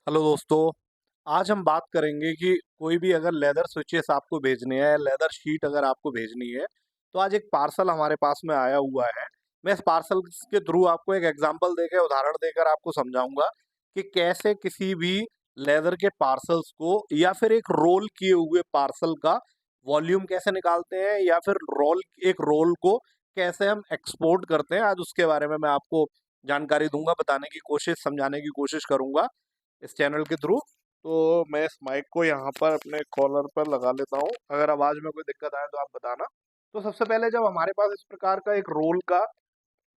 Hello दोस्तों। आज हम बात करेंगे कि कोई भी अगर लेदर स्विचेस आपको भेजने हैं, लेदर शीट अगर आपको भेजनी है, तो आज एक पार्सल हमारे पास में आया हुआ है। मैं इस पार्सल के थ्रू आपको एक एग्जांपल देकर, उदाहरण देकर आपको समझाऊंगा कि कैसे किसी भी लेदर के पार्सल्स को या फिर एक रोल किए हुए पार्सल का वॉल्यूम कैसे निकालते हैं, या फिर एक रोल को कैसे हम एक्सपोर्ट करते हैं। आज उसके बारे में मैं आपको जानकारी दूंगा, बताने की कोशिश, समझाने की कोशिश करूंगा इस चैनल के थ्रू। तो मैं इस माइक को यहाँ पर अपने कॉलर पर लगा लेता हूँ। अगर आवाज में कोई दिक्कत आए तो आप बताना। तो सबसे पहले जब हमारे पास इस प्रकार का एक रोल का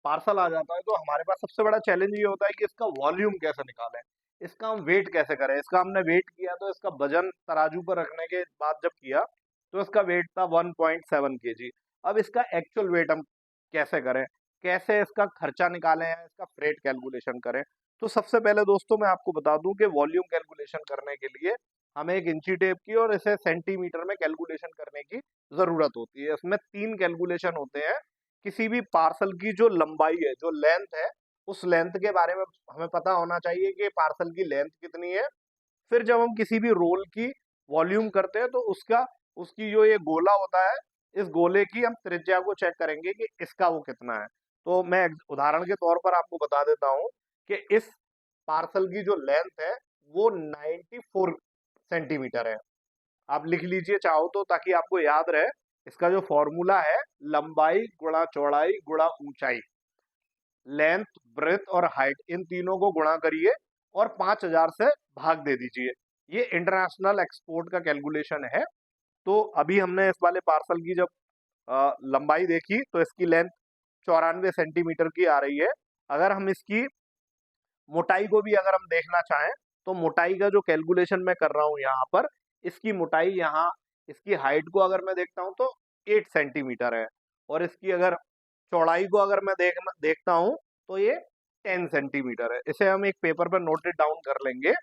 पार्सल आ जाता है, तो हमारे पास सबसे बड़ा चैलेंज ये होता है कि इसका वॉल्यूम कैसे निकालें, इसका हम वेट कैसे करें। इसका हमने वेट किया, तो इसका वजन तराजू पर रखने के बाद जब किया तो इसका वेट था 1.7 kg। अब इसका एक्चुअल वेट हम कैसे करें, कैसे इसका खर्चा निकालें या इसका फ्रेट कैलकुलेशन करें। तो सबसे पहले दोस्तों मैं आपको बता दूं कि वॉल्यूम कैलकुलेशन करने के लिए हमें एक इंची टेप की और इसे सेंटीमीटर में कैलकुलेशन करने की जरूरत होती है। इसमें 3 कैलकुलेशन होते हैं। किसी भी पार्सल की जो लंबाई है, जो लेंथ है, उस लेंथ के बारे में हमें पता होना चाहिए कि पार्सल की लेंथ कितनी है। फिर जब हम किसी भी रोल की वॉल्यूम करते हैं, तो उसका उसकी जो ये गोला होता है, इस गोले की हम त्रिज्या को चेक करेंगे कि इसका वो कितना है। तो मैं उदाहरण के तौर पर आपको बता देता हूँ कि इस पार्सल की जो लेंथ है वो 94 सेंटीमीटर है। आप लिख लीजिए चाहो तो, ताकि आपको याद रहे। इसका जो फॉर्मूला है, लंबाई गुणा चौड़ाई गुणा ऊंचाई, लेंथ, ब्रेथ और हाइट, इन तीनों को गुणा करिए और 5000 से भाग दे दीजिए। ये इंटरनेशनल एक्सपोर्ट का कैलकुलेशन है। तो अभी हमने इस वाले पार्सल की जब लंबाई देखी, तो इसकी लेंथ 94 सेंटीमीटर की आ रही है। अगर हम इसकी मोटाई को भी अगर हम देखना चाहें, तो मोटाई का जो कैलकुलेशन मैं कर रहा हूं यहाँ पर, इसकी मोटाई यहाँ, इसकी हाइट को अगर मैं देखता हूं तो 8 सेंटीमीटर है। और इसकी अगर चौड़ाई को अगर मैं देखता हूं तो ये 10 सेंटीमीटर है। इसे हम एक पेपर पर नोटेड डाउन कर लेंगे।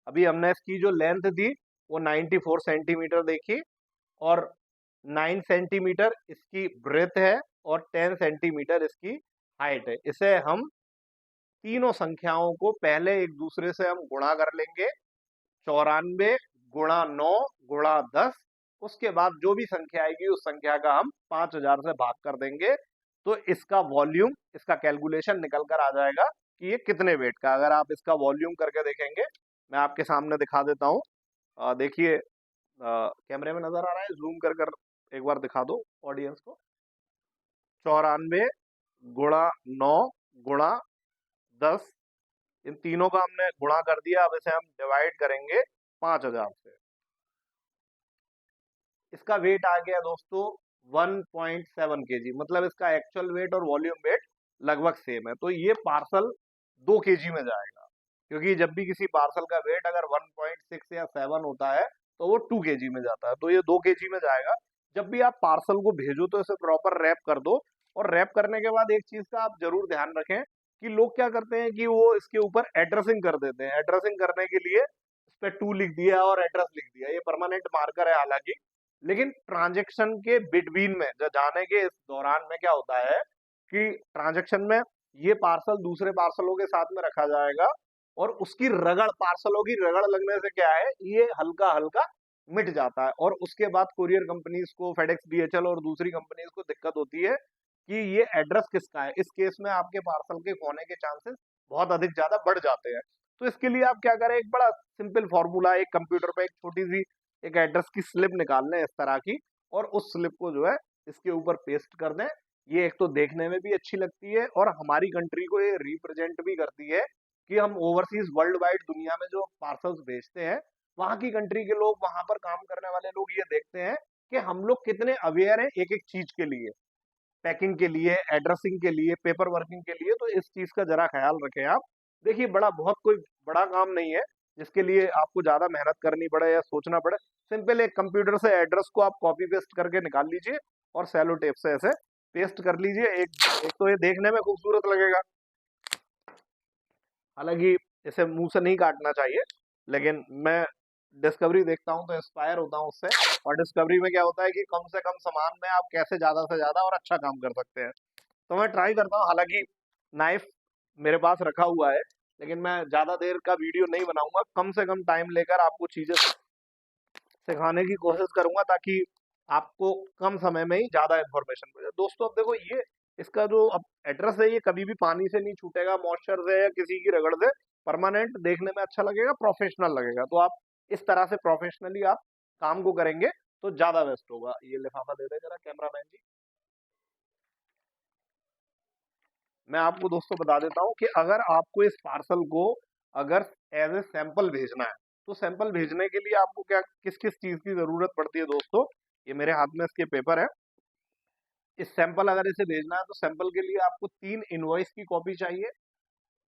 अभी हमने इसकी जो लेंथ दी वो 94 सेंटीमीटर देखी, और 9 सेंटीमीटर इसकी ब्रेथ है, और 10 सेंटीमीटर इसकी हाइट है। इसे हम तीनों संख्याओं को पहले एक दूसरे से हम गुणा कर लेंगे। 94 गुणा 9 गुणा 10। उसके बाद जो भी संख्या आएगी उस संख्या का हम 5000 से भाग कर देंगे। तो इसका वॉल्यूम, इसका कैलकुलेशन निकल कर आ जाएगा कि ये कितने वेट का। अगर आप इसका वॉल्यूम करके देखेंगे, मैं आपके सामने दिखा देता हूँ। देखिए, कैमरे में नजर आ रहा है, जूम कर कर एक बार दिखा दो ऑडियंस को। 94 गुणा 9 गुणा 10, इन तीनों का हमने गुणा कर दिया। अब इसे हम डिवाइड करेंगे 5000 से। इसका वेट आ गया दोस्तों 1.7 kg। मतलब इसका एक्चुअल वेट और वॉल्यूम वेट लगभग सेम है। तो ये पार्सल 2 kg में जाएगा, क्योंकि जब भी किसी पार्सल का वेट अगर 1.6 या 7 होता है तो वो 2 kg में जाता है। तो ये 2 kg में जाएगा। जब भी आप पार्सल को भेजो तो इसे प्रॉपर रैप कर दो। और रैप करने के बाद एक चीज का आप जरूर ध्यान रखें कि लोग क्या करते हैं कि वो इसके ऊपर एड्रेसिंग कर देते हैं। एड्रेसिंग करने के लिए इस पे 2 लिख दिया और एड्रेस लिख दिया। ये परमानेंट मार्कर है हालांकि, लेकिन ट्रांजैक्शन के बिटवीन में, जाने के इस दौरान में क्या होता है कि ट्रांजैक्शन में ये पार्सल दूसरे पार्सलों के साथ में रखा जाएगा, और उसकी रगड़, पार्सलों की रगड़ लगने से क्या है, ये हल्का हल्का मिट जाता है। और उसके बाद कुरियर कंपनीज को, फेडेक्स, डीएचएल और दूसरी कंपनीज को दिक्कत होती है कि ये एड्रेस किसका है। इस केस में आपके पार्सल के खोने के चांसेस बहुत अधिक ज्यादा बढ़ जाते हैं। तो इसके लिए आप क्या करें, एक बड़ा सिंपल फॉर्मूला, एक कंप्यूटर पे एक छोटी सी एक एड्रेस की स्लिप निकाल लें इस तरह की, और उस स्लिप को जो है इसके ऊपर पेस्ट कर दें। ये एक तो देखने में भी अच्छी लगती है, और हमारी कंट्री को ये रिप्रेजेंट भी करती है कि हम ओवरसीज, वर्ल्ड वाइड दुनिया में जो पार्सल्स भेजते हैं, वहां की कंट्री के लोग, वहां पर काम करने वाले लोग ये देखते हैं कि हम लोग कितने अवेयर हैं एक एक चीज के लिए, पैकिंग के लिए, एड्रेसिंग के लिए, पेपर वर्किंग के लिए। तो इस चीज का जरा ख्याल रखें आप। देखिए, बहुत कोई बड़ा काम नहीं है जिसके लिए आपको ज्यादा मेहनत करनी पड़े या सोचना पड़े। सिंपल एक कंप्यूटर से एड्रेस को आप कॉपी पेस्ट करके निकाल लीजिए और सेलो टेप से ऐसे पेस्ट कर लीजिए। एक तो ये देखने में खूबसूरत लगेगा। हालांकि इसे मुंह से नहीं काटना चाहिए, लेकिन मैं डिस्कवरी देखता हूँ तो इंस्पायर होता हूँ उससे। और डिस्कवरी में क्या होता है कि कम से कम सामान में आप कैसे ज्यादा से ज्यादा और अच्छा काम कर सकते हैं। तो मैं ट्राई करता हूँ। हालांकि नाइफ मेरे पास रखा हुआ है, लेकिन मैं ज़्यादा देर का वीडियो नहीं बनाऊंगा, कम से कम टाइम लेकर आपको चीज़ें सिखाने की कोशिश करूंगा ताकि आपको कम समय में ही ज़्यादा इन्फॉर्मेशन मिले। दोस्तों अब देखो ये इसका जो अब एड्रेस है ये कभी भी पानी से नहीं छूटेगा, मॉइस्चर से या किसी की रगड़ से, परमानेंट, देखने में अच्छा लगेगा, प्रोफेशनल लगेगा। तो आप इस तरह से प्रोफेशनली आप काम को करेंगे तो ज़्यादा बेस्ट होगा। ये लिफाफा दे दे जरा कैमरामैन जी। मैं आपको दोस्तों बता देता हूँ कि अगर आपको इस पार्सल को अगर एज ए सैंपल भेजना है तो सैंपल भेजने के लिए आपको क्या किस किस चीज़ की ज़रूरत पड़ती है दोस्तों। ये मेरे हाथ में इसके पेपर है। इस सैंपल अगर इसे भेजना है तो सैंपल के लिए आपको 3 इनवॉइस की कॉपी चाहिए,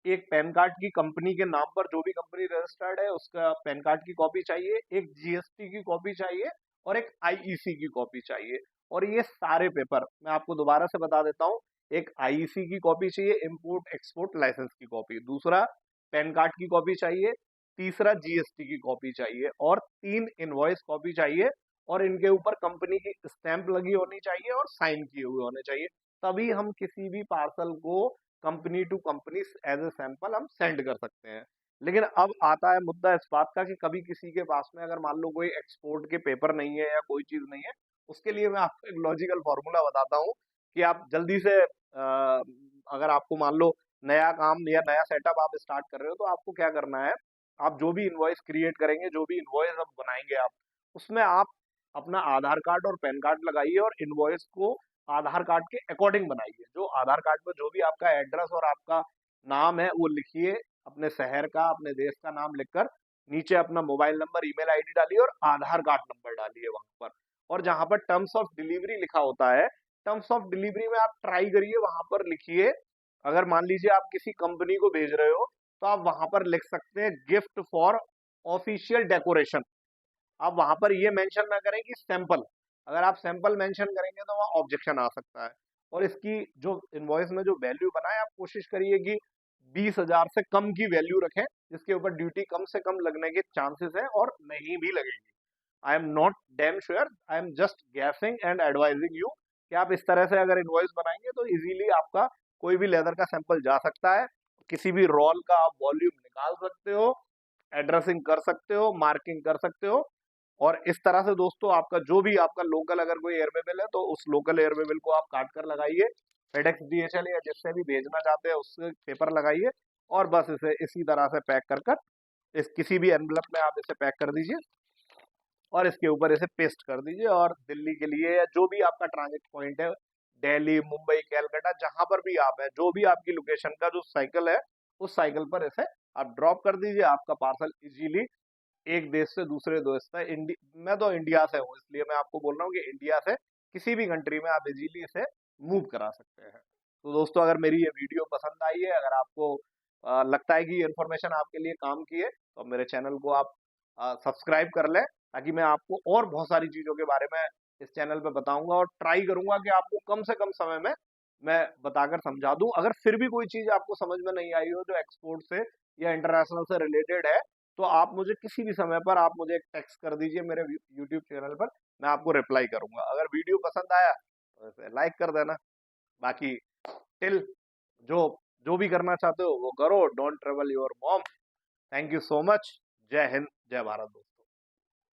एक पैन कार्ड की कंपनी के नाम पर जो भी कंपनी रजिस्टर्ड है उसका पैन कार्ड की कॉपी चाहिए, एक जीएसटी की कॉपी चाहिए और एक आईईसी की कॉपी चाहिए। और ये सारे पेपर मैं आपको दोबारा से बता देता हूँ। एक आईईसी की कॉपी चाहिए, इंपोर्ट एक्सपोर्ट लाइसेंस की कॉपी, दूसरा पैन कार्ड की कॉपी चाहिए, तीसरा जीएसटी की कॉपी चाहिए और 3 इनवॉइस कॉपी चाहिए। और इनके ऊपर कंपनी की स्टैंप लगी होनी चाहिए और साइन किए हुए होने चाहिए, तभी हम किसी भी पार्सल को company to company as a sample हम सेंड कर सकते हैं। लेकिन अब आता है मुद्दा इस बात का कि कभी किसी के पास में अगर मान लो कोई एक्सपोर्ट के पेपर नहीं है या कोई चीज नहीं है, उसके लिए मैं आपको एक लॉजिकल फॉर्मूला बताता हूँ कि आप जल्दी से अगर आपको मान लो नया काम या नया सेटअप आप स्टार्ट कर रहे हो तो आपको क्या करना है, आप जो भी इनवॉइस क्रिएट करेंगे, जो भी इनवॉइस अब बनाएंगे आप, उसमें आप अपना आधार कार्ड और पैन कार्ड लगाइए और इनवॉइस को आधार कार्ड के अकॉर्डिंग बनाइए। जो आधार कार्ड पर जो भी आपका एड्रेस और आपका नाम है वो लिखिए, अपने शहर का अपने देश का नाम लिखकर नीचे अपना मोबाइल नंबर ईमेल आईडी डालिए और आधार कार्ड नंबर डालिए वहां पर। और जहां पर टर्म्स ऑफ डिलीवरी लिखा होता है, टर्म्स ऑफ डिलीवरी में आप ट्राई करिए वहां पर लिखिए, अगर मान लीजिए आप किसी कंपनी को भेज रहे हो तो आप वहां पर लिख सकते हैं गिफ्ट फॉर ऑफिशियल डेकोरेशन। आप वहां पर ये मेंशन ना करें कि सैंपल, अगर आप सैंपल मेंशन करेंगे तो वहाँ ऑब्जेक्शन आ सकता है। और इसकी जो इनवॉइस में जो वैल्यू बनाए आप कोशिश करिए कि 20,000 से कम की वैल्यू रखें, जिसके ऊपर ड्यूटी कम से कम लगने के चांसेस है और नहीं भी लगेगी। I am not damn sure, I am just guessing and advising you कि आप इस तरह से अगर इनवॉइस बनाएंगे तो इजीली आपका कोई भी लेदर का सैंपल जा सकता है। किसी भी रोल का आप वॉल्यूम निकाल सकते हो, एड्रेसिंग कर सकते हो, मार्किंग कर सकते हो। और इस तरह से दोस्तों आपका जो भी आपका लोकल अगर कोई एयरवेल है तो उस लोकल एयरवेल को आप काट कर लगाइए, फेडेक्स डीएचएल या जिससे भी भेजना चाहते हैं उससे पेपर लगाइए और बस इसे इसी तरह से पैक कर कर इस किसी भी एनवलप में आप इसे पैक कर दीजिए और इसके ऊपर इसे पेस्ट कर दीजिए। और दिल्ली के लिए या जो भी आपका ट्रांजिट पॉइंट है, दिल्ली, मुंबई, कैलकाटा, जहां पर भी आप है, जो भी आपकी लोकेशन का जो साइकिल है उस साइकिल पर इसे आप ड्रॉप कर दीजिए। आपका पार्सल इजीली एक देश से दूसरे देश तक, मैं तो इंडिया से हूँ इसलिए मैं आपको बोल रहा हूँ कि इंडिया से किसी भी कंट्री में आप इजीली इसे मूव करा सकते हैं। तो दोस्तों अगर मेरी ये वीडियो पसंद आई है, अगर आपको लगता है कि ये इन्फॉर्मेशन आपके लिए काम की है तो मेरे चैनल को आप सब्सक्राइब कर लें, ताकि मैं आपको और बहुत सारी चीज़ों के बारे में इस चैनल पे बताऊंगा और ट्राई करूंगा कि आपको कम से कम समय में मैं बताकर समझा दूं। अगर फिर भी कोई चीज़ आपको समझ में नहीं आई हो जो एक्सपोर्ट से या इंटरनेशनल से रिलेटेड है, तो आप मुझे किसी भी समय पर आप मुझे एक टेक्स्ट कर दीजिए मेरे यूट्यूब चैनल पर, मैं आपको रिप्लाई करूंगा। अगर वीडियो पसंद आया तो इसे लाइक कर देना। बाकी टिल जो जो भी करना चाहते हो वो करो, don't travel your mom. Thank you so much. जय हिंद, जय भारत दोस्तों।